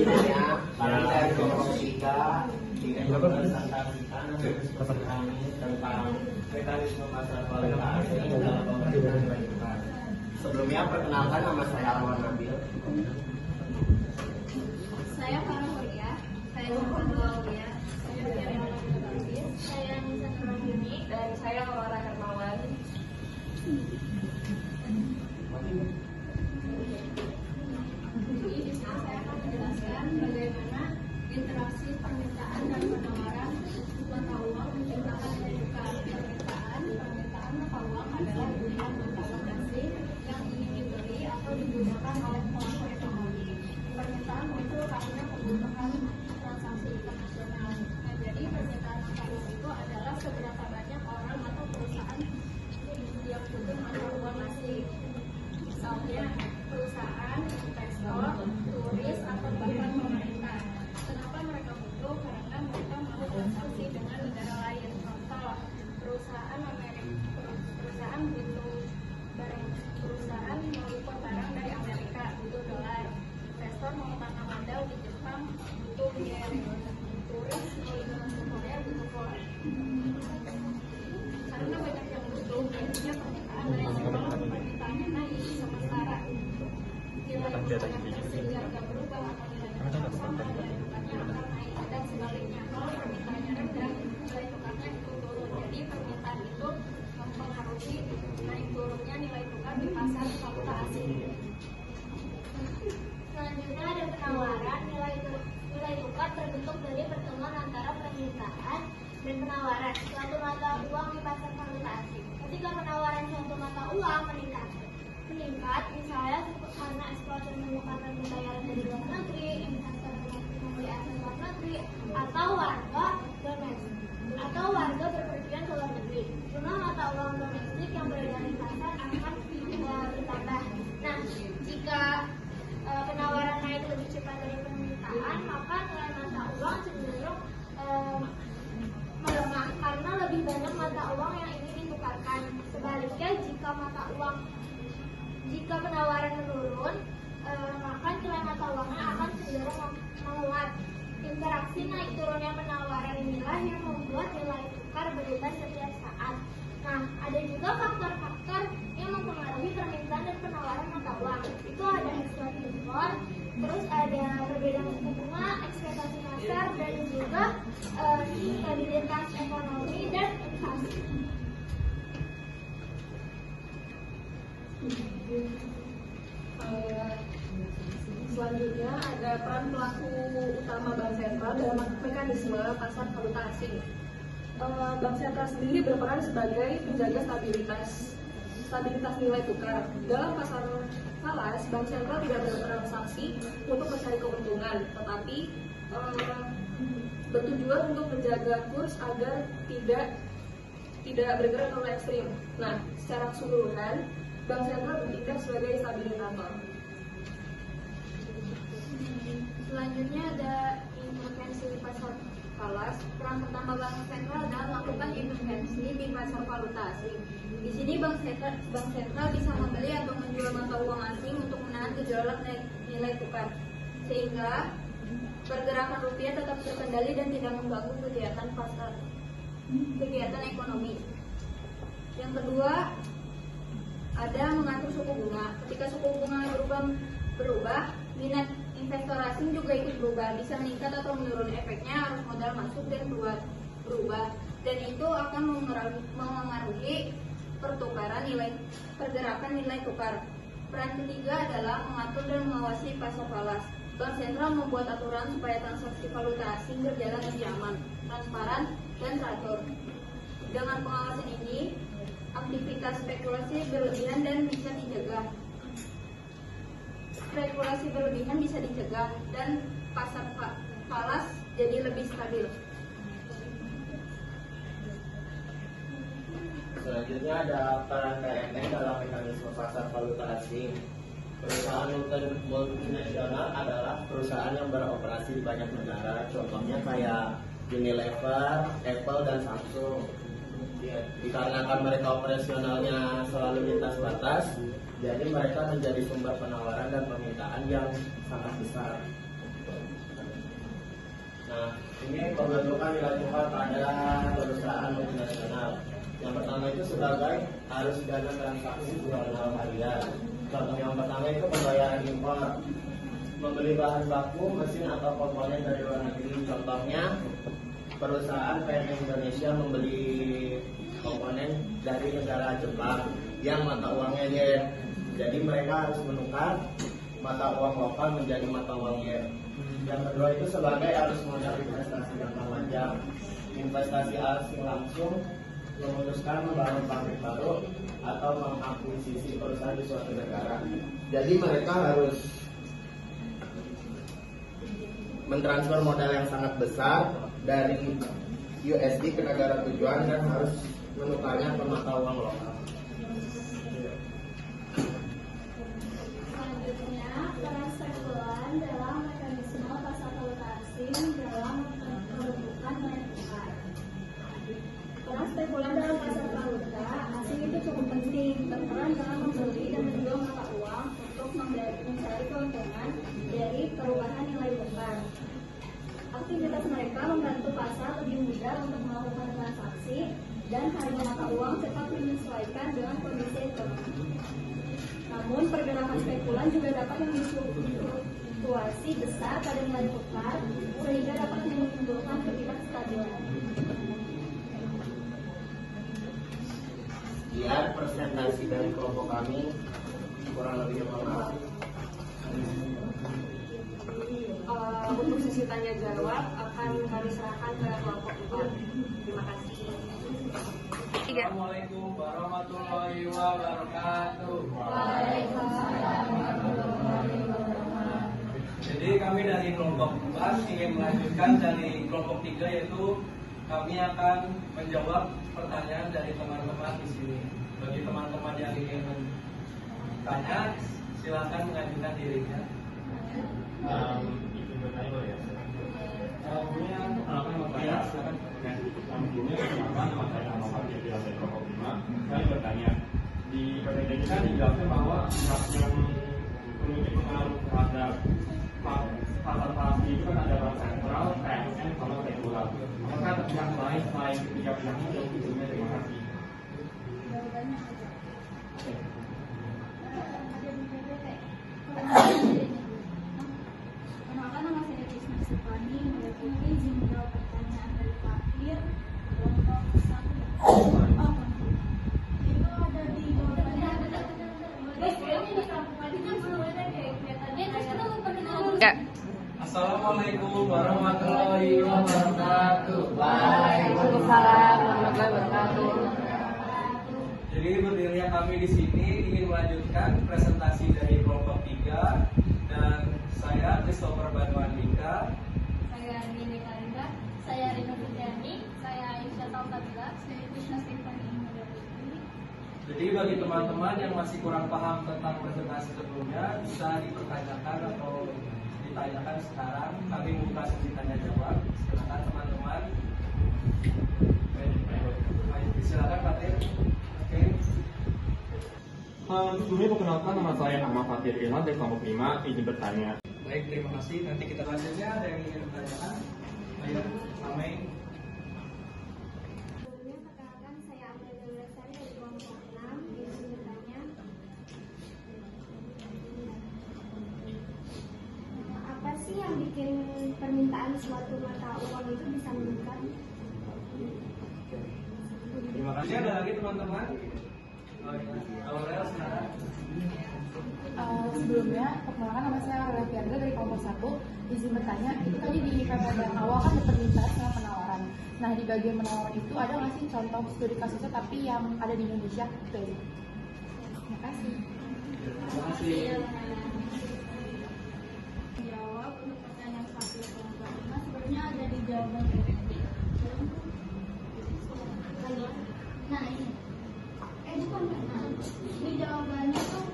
Karena dari kelompok 3 tidak merepresentasikan seperti kami tentang mekanisme pasar valuta asing dalam pemerintahan nilai tukar. Sebelumnya perkenalkan, nama saya Anwar Nabil. Saya Farah Kuliah, saya Johan Laulia, saya Nisa Nurahini, dan saya Laura Hermawan. Jadi di sini saya akan menjelaskan bagaimana interaksi permintaan dan penawaran mata uang menciptakan nilai tukar. Permintaan mata uang adalah pilihan mata uang asing yang ingin dibeli atau digunakan oleh pelaku ekonomi. Permintaan muncul karena kebutuhan transaksi internasional. Nah, jadi permintaan mata uang itu adalah seberapa banyak orang atau perusahaan yang butuh mata uang asing. Misalnya perusahaan, investor, turis, atau bahkan pemerintah. Kenapa mereka butuh? Karena mereka mau transaksi dengan negara lain. Contoh, perusahaan butuh barang, perusahaan mau impor barang dari Amerika butuh dolar. Investor mau tanam modal di Jepang butuh yen. Turis mau liburan ke Korea butuh won. Karena banyak yang butuh, jadinya permintaan dari sekolah permintaannya naik sama setara. Nilai masyarakat sehingga tidak berubah atau nilainya sama, nilai tukarnya akan naik. Dan sebaliknya, kalau permintaannya rendah, nilai tukarnya ikut turun. Jadi permintaan itu mempengaruhi naik turunnya nilai tukar di pasar valuta asing. Selanjutnya ada penawaran. Nilai tukar terbentuk dari pertemuan antara permintaan dan penawaran suatu mata uang di pasar valuta asing. Ketika penawaran suatu mata uang meningkat, misalnya karena eksportir menemukan pembayaran dari luar negeri, investor membeli aset luar negeri, atau warga berpergian ke luar negeri. Jumlah mata uang domestik yang beredar di pasar akan bertambah. Nah, jika penawaran naik lebih cepat dari permintaan, maka nilai mata uang cenderung melemah karena lebih banyak mata uang yang ingin ditukarkan. Sebaliknya, jika penawaran menurun, maka nilai mata uangnya akan cenderung menguat. Interaksi naik turunnya penawaran inilah yang membuat nilai tukar berubah setiap saat. Nah, ada juga faktor-faktor yang mempengaruhi permintaan dan penawaran mata uang. Itu ada ekspor impor, terus ada perbedaan suku bunga, ekspektasi pasar, dan juga stabilitas ekonomi dan inflasi. Selanjutnya ada peran pelaku utama bank sentral dalam mekanisme pasar valuta asing. Bank sentral sendiri berperan sebagai penjaga stabilitas nilai tukar. Dalam pasar falas, bank sentral tidak bertransaksi untuk mencari keuntungan, tetapi bertujuan untuk menjaga kurs agar tidak bergerak terlalu ekstrim. Nah, secara keseluruhan, bank sentral bertindak sebagai stabilisator. Selanjutnya ada intervensi di pasar falas. Peran pertama bank sentral adalah melakukan intervensi di pasar valuta asing. Di sini bank sentral bisa membeli atau menjual mata uang asing untuk menahan gejolak nilai tukar, sehingga pergerakan rupiah tetap terkendali dan tidak mengganggu kegiatan ekonomi. Yang kedua, ada mengatur suku bunga. Ketika suku bunga berubah, minat investor asing juga ikut berubah, bisa meningkat atau menurun. Efeknya arus modal masuk dan keluar berubah, dan itu akan memengaruhi pergerakan nilai tukar. Peran ketiga adalah mengatur dan mengawasi pasar falas. Bank sentral membuat aturan supaya transaksi valuta asing berjalan lebih aman, transparan, dan teratur. Dengan pengawasan ini, aktivitas spekulasi berlebihan bisa dicegah dan pasar falas jadi lebih stabil. Selanjutnya ada peran BUMN dalam mekanisme pasar valuta asing. Perusahaan multinasional adalah perusahaan yang beroperasi di banyak negara. Contohnya kayak Unilever, Apple, dan Samsung. Dikarenakan mereka operasionalnya selalu lintas batas, jadi mereka menjadi sumber penawaran dan permintaan yang sangat besar. Nah, ini pembentukan nilai tukar pada perusahaan multinasional. Yang pertama itu sebagai arus dana transaksi bulanan harian. Contoh yang pertama itu pembayaran impor, membeli bahan baku, mesin atau komponen dari luar negeri. Contohnya perusahaan PT Indonesia membeli komponen dari negara Jepang yang mata uangnya yen. Jadi mereka harus menukar mata uang lokal menjadi mata uang yen. Yang kedua itu sebagai arus modal investasi jangka panjang. Investasi asing langsung memutuskan membangun pabrik baru atau mengakuisisi perusahaan di suatu negara. Jadi mereka harus mentransfer modal yang sangat besar dari USD ke negara tujuan dan harus menukarnya ke mata uang lokal. Selanjutnya, peran spekulan dalam mekanisme pasar valuta asing dalam pembentukan nilai tukar. Peran spekulan dalam pasar valuta asing itu cukup penting, berperan dalam membeli dan menjual mata uang untuk mencari keuntungan dari perubahan nilai tukar. Aktivitas mereka membantu pasar lebih mudah untuk melakukan transaksi dan harga mata uang cepat menyesuaikan dengan kondisi ekonomi. Namun, pergerakan spekulan juga dapat mengfluktuasi besar pada nilai tukar sehingga dapat menimbulkan ketidakstabilan. Lihat presentasi dari kelompok kami kurang lebih mengenal. Untuk sesi tanya jawab akan kami serahkan ke kelompok 4. Terima kasih. Assalamualaikum warahmatullahi wabarakatuh. Jadi kami dari kelompok 4 ingin melanjutkan dari kelompok 3, yaitu kami akan menjawab pertanyaan dari teman-teman di sini. Bagi teman-teman yang ingin bertanya, silakan mengajukan dirinya. Izin bertanya boleh ya? Punya perkenalkan nama saya, silakan. Sebelumnya perkenalkan nama saya Muhammad Fatir dari kelompok 5. Saya bertanya, di PPT kita dijelaskan bahwa pihak yang memiliki pengaruh terhadap pasar pasti itu kan ada bank sentral, PMN, sama regular. Apakah ada pihak lain selain ketiga pihak itu yang sebelumnya? Terima kasih. Perkenalkan, nama saya Krisna Sifani, mengikuti izin menjawab pertanyaan dari Fakir kelompok 1. Itu ada di Assalamualaikum warahmatullahi wabarakatuh. Waalaikumsalam warahmatullahi wabarakatuh. Jadi berdirinya kami di sini ingin melanjutkan presentasi dari kelompok 3 dan saya Christopher Banwandika. Saya Nini Karinda, saya Rino Fitriani, saya Aisyah Taufabila, saya Krishna Stefani Indrawati. Jadi bagi teman-teman yang masih kurang paham tentang presentasi sebelumnya bisa dipertanyakan atau ditanyakan sekarang. Kami buka sesi tanya jawab. Silakan teman-teman. Silakan Pak Tir. Oke. Sebelumnya perkenalkan nama saya Muhammad Fatir Ilham dari kelompok 5. Izin bertanya. Baik, terima kasih. Nanti kita selanjutnya ada yang ingin bertanyakan. Ayo, ramai. Sebelumnya, perkenalkan saya Amel Lestari dari kelompok 6. Izin bertanya, apa sih yang bikin permintaan suatu mata uang itu bisa meningkat? Terima kasih. Ada lagi teman-teman? Oh, iya. Aurel sekarang. Sebelumnya, perkenalkan nama saya Aurel Fiandra dari kelompok 1. Izin bertanya, itu tadi di pertanyaan awal kan ada permintaan sama penawaran. Nah, di bagian penawaran itu ada nggak sih contoh studi kasusnya tapi yang ada di Indonesia? Terima kasih. Terima kasih. Jawab untuk pertanyaan 1 kelompok 5 sebenarnya ada di jawaban PPT. Nah ini, bukan. Nah, ini jawabannya tuh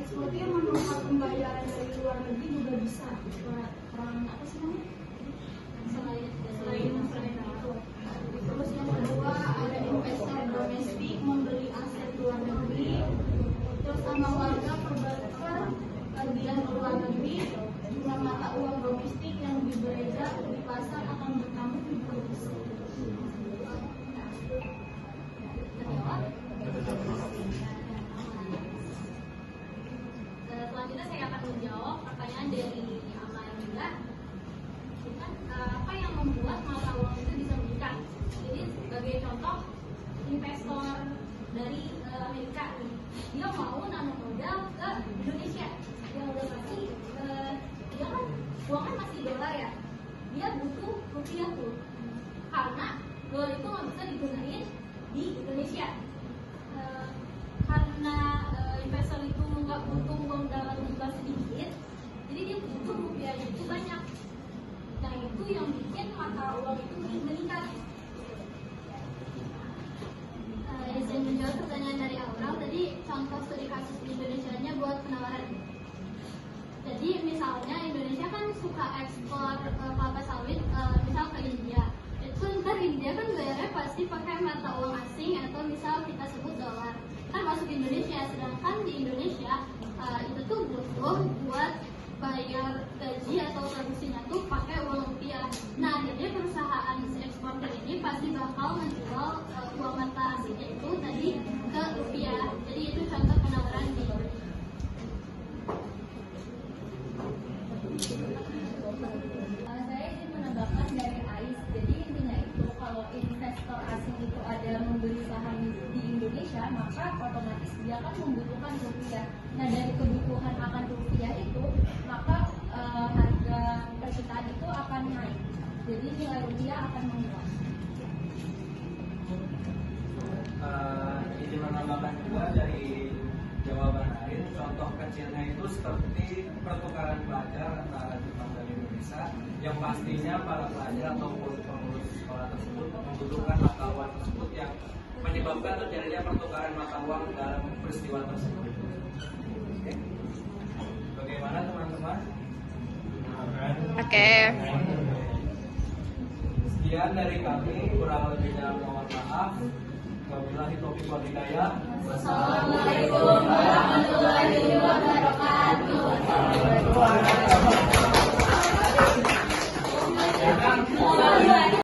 eksportir menolak pembayaran dari luar negeri juga bisa. Peran apa sih namanya? Selain itu. Terus yang kedua ada investor domestik membeli aset luar negeri. Terus sama warga perbankan bagian luar negeri jumlah mata uang domestik yang diberedar di pasar contoh investor dari Amerika nih, dia mau nanam modal ke Indonesia, yang udah pasti dia kan uang kan masih dolar ya, dia butuh rupiah tuh, karena dolar itu nggak bisa digunain di Indonesia. Karena investor itu nggak butuh uang dalam jumlah sedikit, jadi dia butuh rupiahnya itu banyak. Nah itu yang bikin mata uang itu meningkat. Izin menjawab pertanyaan dari Aurel, tadi contoh studi kasus di Indonesia-nya buat penawaran. Jadi misalnya Indonesia kan suka ekspor kelapa sawit, misal ke India. Itu ntar India kan bayarnya pasti pakai mata uang asing atau misal kita sebut dolar. Kan masuk Indonesia, sedangkan di Indonesia itu tuh butuh buat bayar gaji atau produksinya tuh pakai uang rupiah. Nah, jadi perusahaan si eksporter ini pasti bakal menjual uang mata asingnya itu tadi ke rupiah. Jadi itu contoh penawaran di Indonesia. Saya ingin menambahkan dari AIS. Jadi intinya itu kalau investor asing itu ada membeli saham di Indonesia, maka otomatis dia akan membutuhkan rupiah. Nah dari kebutuhan akan rupiah itu, maka harga perkitaan itu akan naik. Jadi nilai rupiah akan menguat. Izin menambahkan juga dari jawaban lain, contoh kecilnya itu seperti pertukaran pelajar antara Jepang dan Indonesia, yang pastinya para pelajar ataupun pengurus sekolah tersebut membutuhkan mata uang tersebut yang menyebabkan terjadinya pertukaran mata uang dalam peristiwa tersebut. Oke. Bagaimana teman-teman? Oke. Sekian dari kami, kurang lebihnya mohon maaf. Wabillahi taufiq wal hidayah. Wassalamualaikum warahmatullahi wabarakatuh.